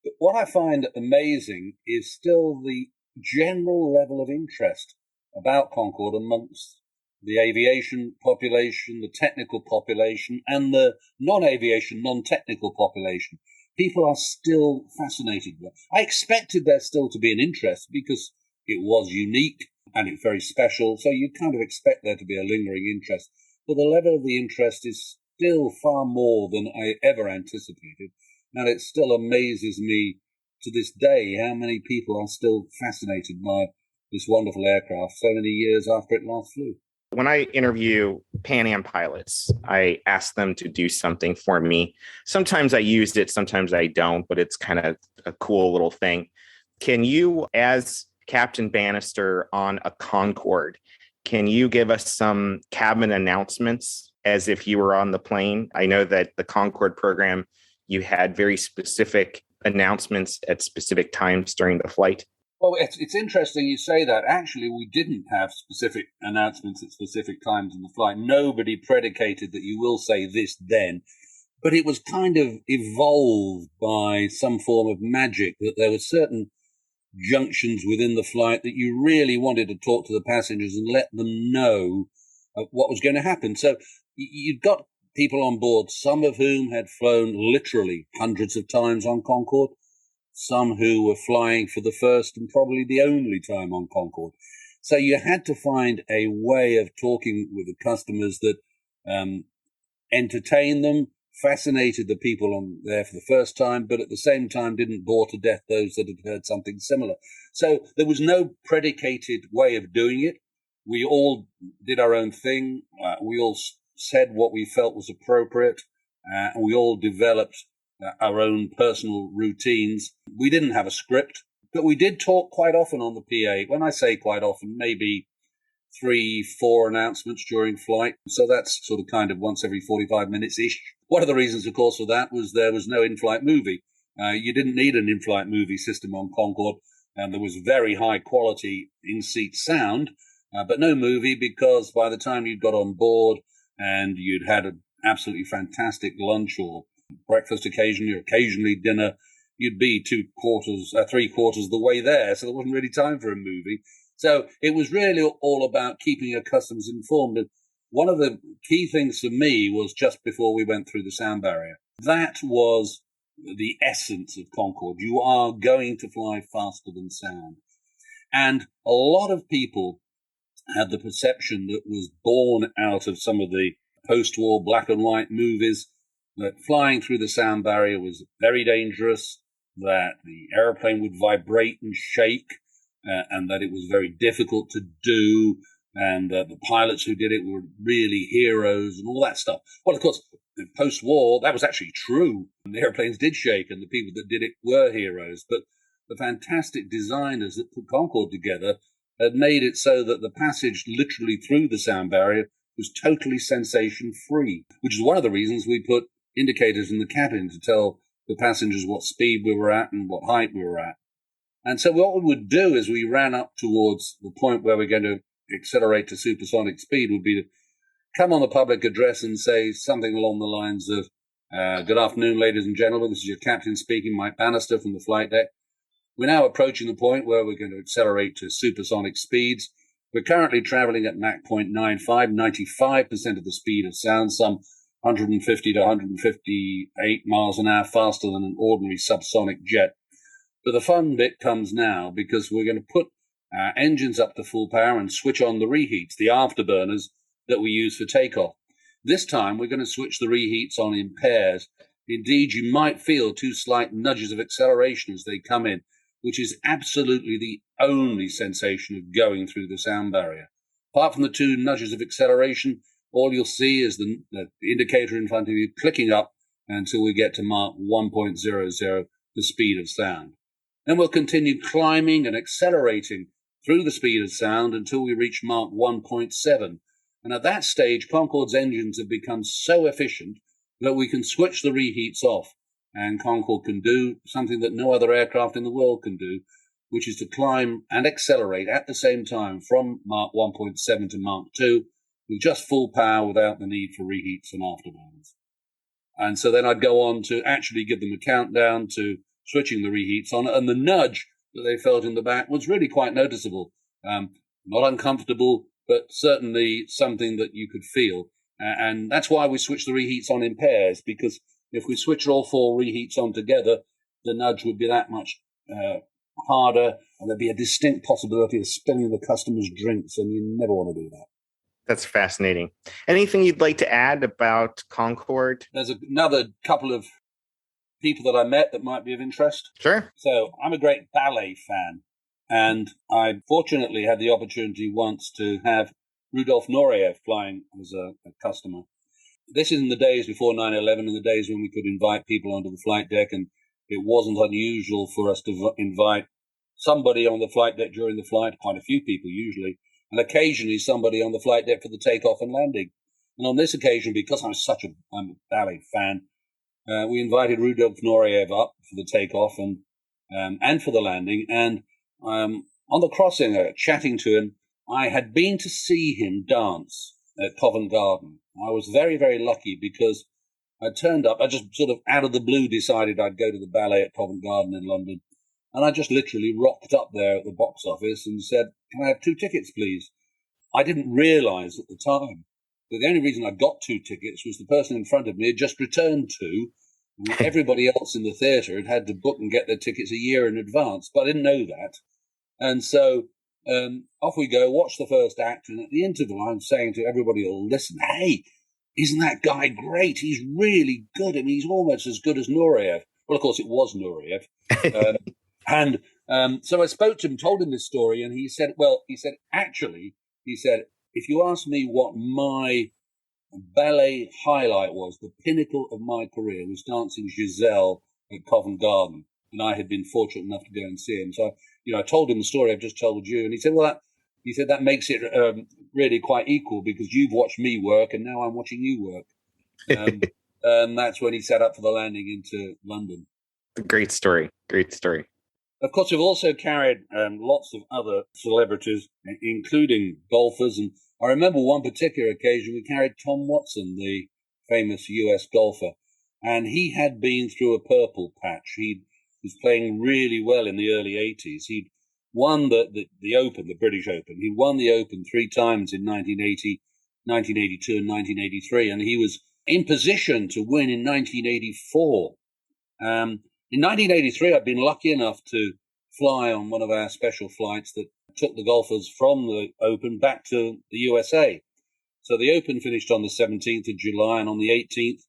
But what I find amazing is still the general level of interest about Concorde amongst the aviation population, the technical population, and the non-aviation, non-technical population. People are still fascinated with it. I expected there still to be an interest because it was unique and it's very special, so you kind of expect there to be a lingering interest. But the level of the interest is still far more than I ever anticipated, and it still amazes me to this day how many people are still fascinated by this wonderful aircraft so many years after it last flew. When I interview Pan Am pilots, I ask them to do something for me. Sometimes I use it, sometimes I don't, but it's kind of a cool little thing. Can you, as Captain Bannister on a Concorde, can you give us some cabin announcements as if you were on the plane? I know that the Concorde program, you had very specific announcements at specific times during the flight. Well, it's interesting you say that. Actually, we didn't have specific announcements at specific times in the flight. Nobody predicated that you will say this then. But it was kind of evolved by some form of magic, that there were certain junctions within the flight that you really wanted to talk to the passengers and let them know what was going to happen. So you'd got people on board, some of whom had flown literally hundreds of times on Concorde, some who were flying for the first and probably the only time on Concorde. So you had to find a way of talking with the customers that entertained them, fascinated the people on there for the first time, but at the same time didn't bore to death those that had heard something similar. So there was no predicated way of doing it. We all did our own thing. We all said what we felt was appropriate, and we all developed our own personal routines. We didn't have a script, but we did talk quite often on the PA. When I say quite often, maybe 3-4 announcements during flight. So that's sort of kind of once every 45 minutes-ish. One of the reasons, of course, for that was there was no in-flight movie. You didn't need an in-flight movie system on Concorde, and there was very high quality in-seat sound, but no movie, because by the time you got on board and you'd had an absolutely fantastic lunch or breakfast occasionally dinner, you'd be 3/4 of the way there. So there wasn't really time for a movie. So it was really all about keeping your customers informed. And one of the key things for me was just before we went through the sound barrier. That was the essence of Concorde. You are going to fly faster than sound. And a lot of people had the perception that was born out of some of the post-war black and white movies, that flying through the sound barrier was very dangerous, that the airplane would vibrate and shake, and that it was very difficult to do, and the pilots who did it were really heroes and all that stuff. Well, of course, post-war, that was actually true. The airplanes did shake, and the people that did it were heroes. But the fantastic designers that put Concorde together had made it so that the passage literally through the sound barrier was totally sensation-free, which is one of the reasons we put indicators in the cabin to tell the passengers what speed we were at and what height we were at. And so what we would do as we ran up towards the point where we're going to accelerate to supersonic speed would be to come on the public address and say something along the lines of, good afternoon, ladies and gentlemen, this is your captain speaking, Mike Bannister from the flight deck. We're now approaching the point where we're going to accelerate to supersonic speeds. We're currently traveling at Mach 0.95, 95% of the speed of sound, some 150 to 158 miles an hour faster than an ordinary subsonic jet. But the fun bit comes now, because we're going to put our engines up to full power and switch on the reheats, the afterburners that we use for takeoff. This time, we're going to switch the reheats on in pairs. Indeed, you might feel 2 slight nudges of acceleration as they come in, which is absolutely the only sensation of going through the sound barrier. Apart from the 2 nudges of acceleration, all you'll see is the indicator in front of you clicking up until we get to Mach 1.00, the speed of sound. Then we'll continue climbing and accelerating through the speed of sound until we reach Mach 1.7. And at that stage, Concorde's engines have become so efficient that we can switch the reheats off. And Concorde can do something that no other aircraft in the world can do, which is to climb and accelerate at the same time from Mach 1.7 to Mach 2 with just full power without the need for reheats and afterburners. And so then I'd go on to actually give them a countdown to switching the reheats on, and the nudge that they felt in the back was really quite noticeable. Not uncomfortable, but certainly something that you could feel. And that's why we switch the reheats on in pairs, because if we switch all 4 reheats on together, the nudge would be that much harder, and there'd be a distinct possibility of spilling the customers' drinks, and you never want to do that. That's fascinating. Anything you'd like to add about Concorde? There's another couple of people that I met that might be of interest. Sure. So I'm a great ballet fan, and I fortunately had the opportunity once to have Rudolf Nureyev flying as a customer. This is in the days before 9/11, in the days when we could invite people onto the flight deck, and it wasn't unusual for us to invite somebody on the flight deck during the flight, quite a few people usually, and occasionally somebody on the flight deck for the takeoff and landing. And on this occasion, because I'm a ballet fan, we invited Rudolf Nureyev up for the takeoff and for the landing. And on the crossing, chatting to him, I had been to see him dance at Covent Garden. I was very, very lucky because I turned up. I just sort of out of the blue decided I'd go to the ballet at Covent Garden in London. And I just literally rocked up there at the box office and said, "Can I have 2 tickets, please?" I didn't realize at the time that the only reason I got 2 tickets was the person in front of me had just returned 2. And everybody else in the theatre had to book and get their tickets a year in advance. But I didn't know that. And so off we go, watch the first act. And at the interval, I'm saying to everybody who'll listen, "Hey, isn't that guy great? He's really good. I mean, he's almost as good as Nureyev." Well, of course, it was Nureyev. So I spoke to him, told him this story, and he said, if you ask me what my ballet highlight was, the pinnacle of my career was dancing Giselle at Covent Garden. And I had been fortunate enough to go and see him. So, I told him the story I've just told you. And he said, that makes it really quite equal because you've watched me work and now I'm watching you work. And that's when he set up for the landing into London. Great story. Great story. Of course, we've also carried lots of other celebrities, including golfers. And I remember one particular occasion we carried Tom Watson, the famous US golfer. And he had been through a purple patch. He was playing really well in the early 80s. He'd won the Open, the British Open. He'd won the Open 3 times in 1980, 1982 and 1983. And he was in position to win in 1984. In 1983, I'd been lucky enough to fly on one of our special flights that took the golfers from the Open back to the USA. So the Open finished on the 17th of July, and on the 18th,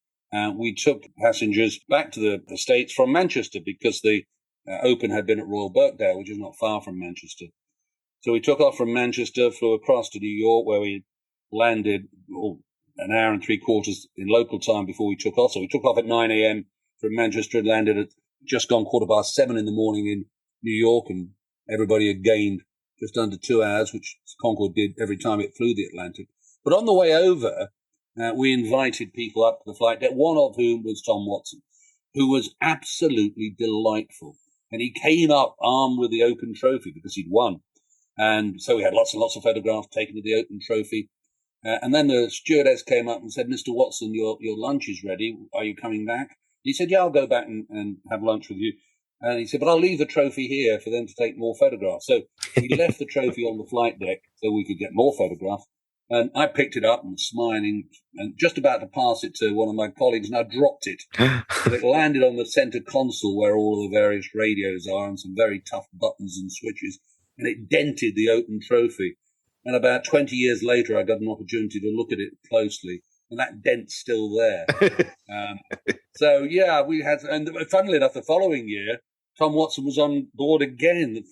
we took passengers back to the States from Manchester because the Open had been at Royal Birkdale, which is not far from Manchester. So we took off from Manchester, flew across to New York, where we landed an hour and 3/4 in local time before we took off. So we took off at 9 a.m. from Manchester and landed at just gone 7:15 in the morning in New York, and everybody had gained just under 2 hours, which Concorde did every time it flew the Atlantic. But on the way over, we invited people up to the flight deck, one of whom was Tom Watson, who was absolutely delightful. And he came up armed with the Open trophy because he'd won. And so we had lots and lots of photographs taken of the Open trophy. And then the stewardess came up and said, "Mr. Watson, your lunch is ready. Are you coming back?" He said, "Yeah, I'll go back and have lunch with you." And he said, "But I'll leave the trophy here for them to take more photographs." So he left the trophy on the flight deck so we could get more photographs. And I picked it up and was smiling and just about to pass it to one of my colleagues, and I dropped it. And it landed on the center console where all of the various radios are and some very tough buttons and switches. And it dented the Open trophy. And about 20 years later, I got an opportunity to look at it closely. And that dent's still there. So, yeah, we had, and funnily enough, the following year, Tom Watson was on board again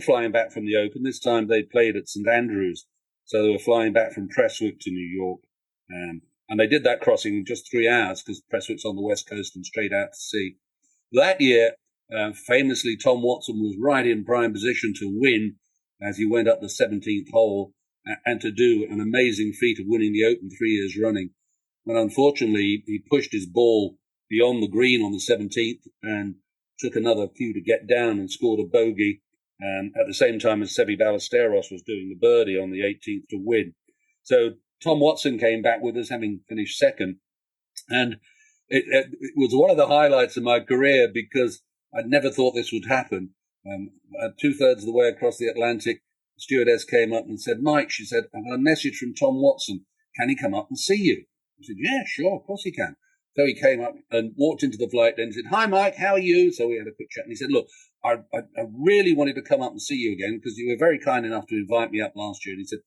flying back from the Open. This time they played at St. Andrews. So they were flying back from Prestwick to New York. And they did that crossing in just 3 hours because Prestwick's on the west coast and straight out to sea. That year, Famously, Tom Watson was right in prime position to win as he went up the 17th hole and to do an amazing feat of winning the Open 3 years running. But unfortunately, he pushed his ball beyond the green on the 17th and took another cue to get down and scored a bogey at the same time as Seve Ballesteros was doing the birdie on the 18th to win. So Tom Watson came back with us, having finished second. And it was one of the highlights of my career because I'd never thought this would happen. 2/3 of the way across the Atlantic, the stewardess came up and said, "Mike," she said, "I've got a message from Tom Watson. Can he come up and see you?" I said, "Yeah, sure, of course he can." So he came up and walked into the flight and said, "Hi, Mike, how are you?" So we had a quick chat. And he said, "Look, I really wanted to come up and see you again because you were very kind enough to invite me up last year." And he said,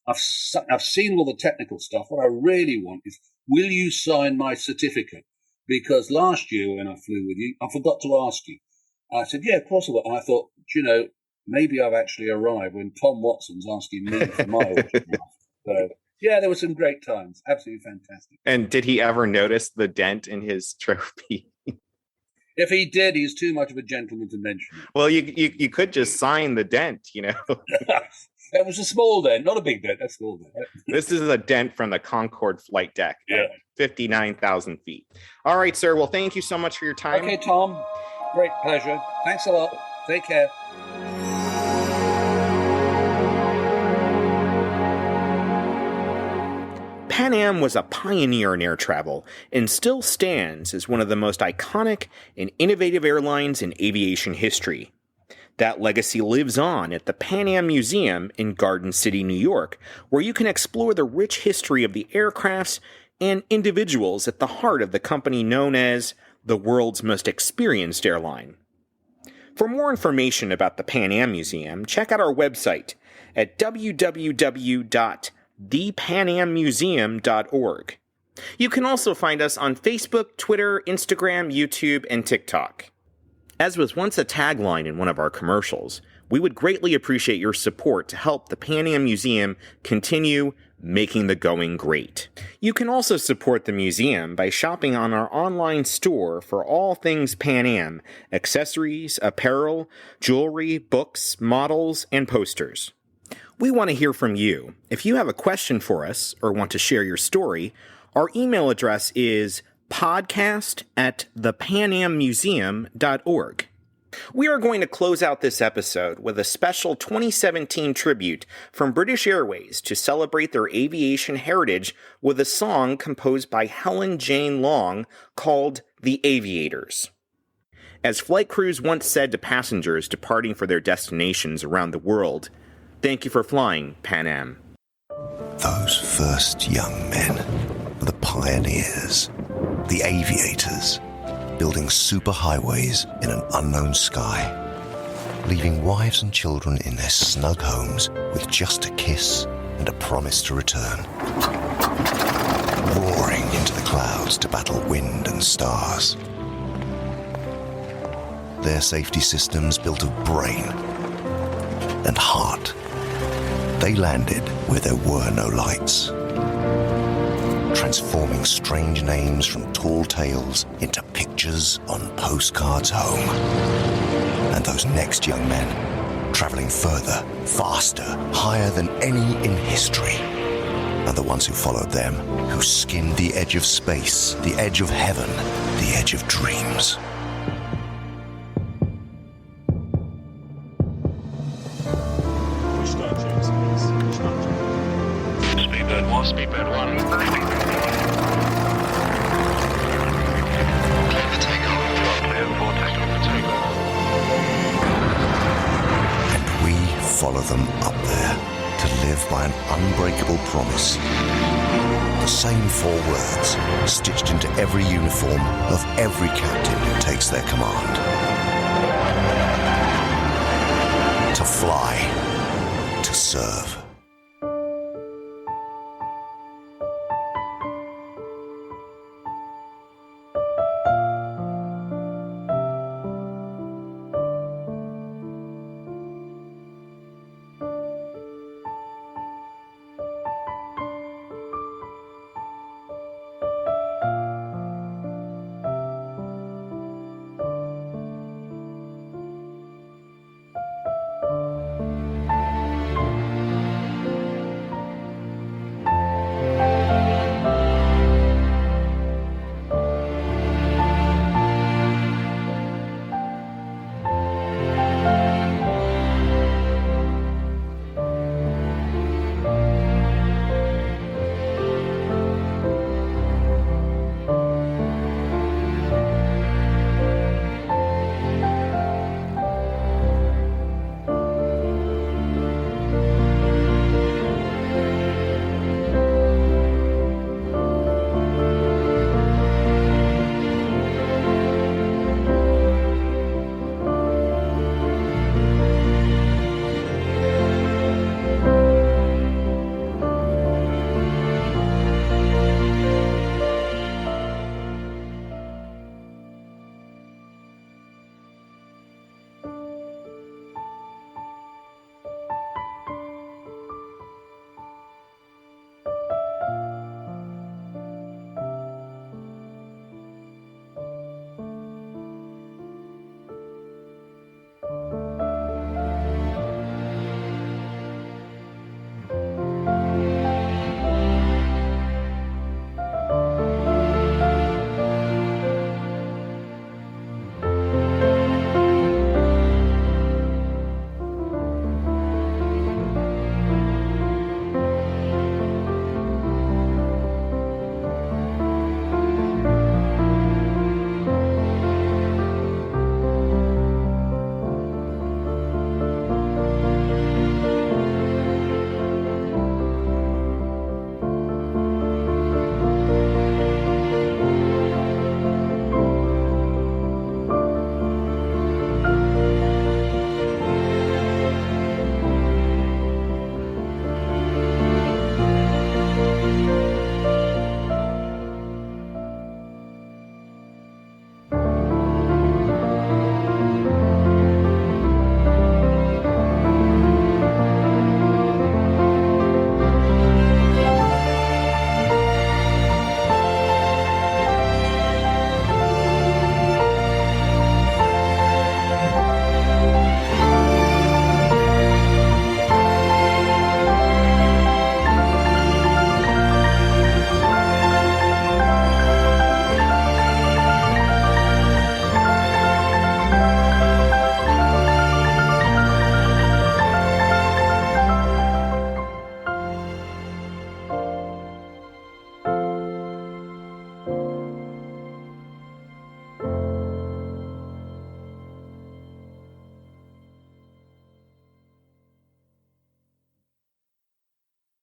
I've seen all the technical stuff. What I really want is, will you sign my certificate? Because last year when I flew with you, I forgot to ask you. I said, "Yeah, of course I will." And I thought, maybe I've actually arrived when Tom Watson's asking me for my autograph. So, yeah, there were some great times. Absolutely fantastic. And did he ever notice the dent in his trophy? If he did, he's too much of a gentleman to mention it. Well, you could just sign the dent, That was a small dent, not a big dent. That's a small dent. This is a dent from the Concorde flight deck. Yeah. 59,000 feet. All right, sir. Well, thank you so much for your time. Okay, Tom. Great pleasure. Thanks a lot. Take care. Pan Am was a pioneer in air travel and still stands as one of the most iconic and innovative airlines in aviation history. That legacy lives on at the Pan Am Museum in Garden City, New York, where you can explore the rich history of the aircrafts and individuals at the heart of the company known as the world's most experienced airline. For more information about the Pan Am Museum, check out our website at www.thepanammuseum.org. You can also find us on Facebook, Twitter, Instagram, YouTube, and TikTok. As was once a tagline in one of our commercials, we would greatly appreciate your support to help the Pan Am Museum continue making the going great. You can also support the museum by shopping on our online store for all things Pan Am, accessories, apparel, jewelry, books, models, and posters. We want to hear from you. If you have a question for us or want to share your story, our email address is podcast@thepanammuseum.org. We are going to close out this episode with a special 2017 tribute from British Airways to celebrate their aviation heritage with a song composed by Helen Jane Long called The Aviators. As flight crews once said to passengers departing for their destinations around the world, "Thank you for flying, Pan Am." Those first young men were the pioneers, the aviators, building superhighways in an unknown sky, leaving wives and children in their snug homes with just a kiss and a promise to return, roaring into the clouds to battle wind and stars. Their safety systems built of brain and heart. They landed where there were no lights, transforming strange names from tall tales into pictures on postcards home. And those next young men, traveling further, faster, higher than any in history, are the ones who followed them, who skinned the edge of space, the edge of heaven, the edge of dreams. Speedbird 1, Speedbird 1. Clear for takeoff. Clear for takeoff for takeoff. And we follow them up there to live by an unbreakable promise. The same 4 words stitched into every uniform of every captain who takes their command. To fly, to serve.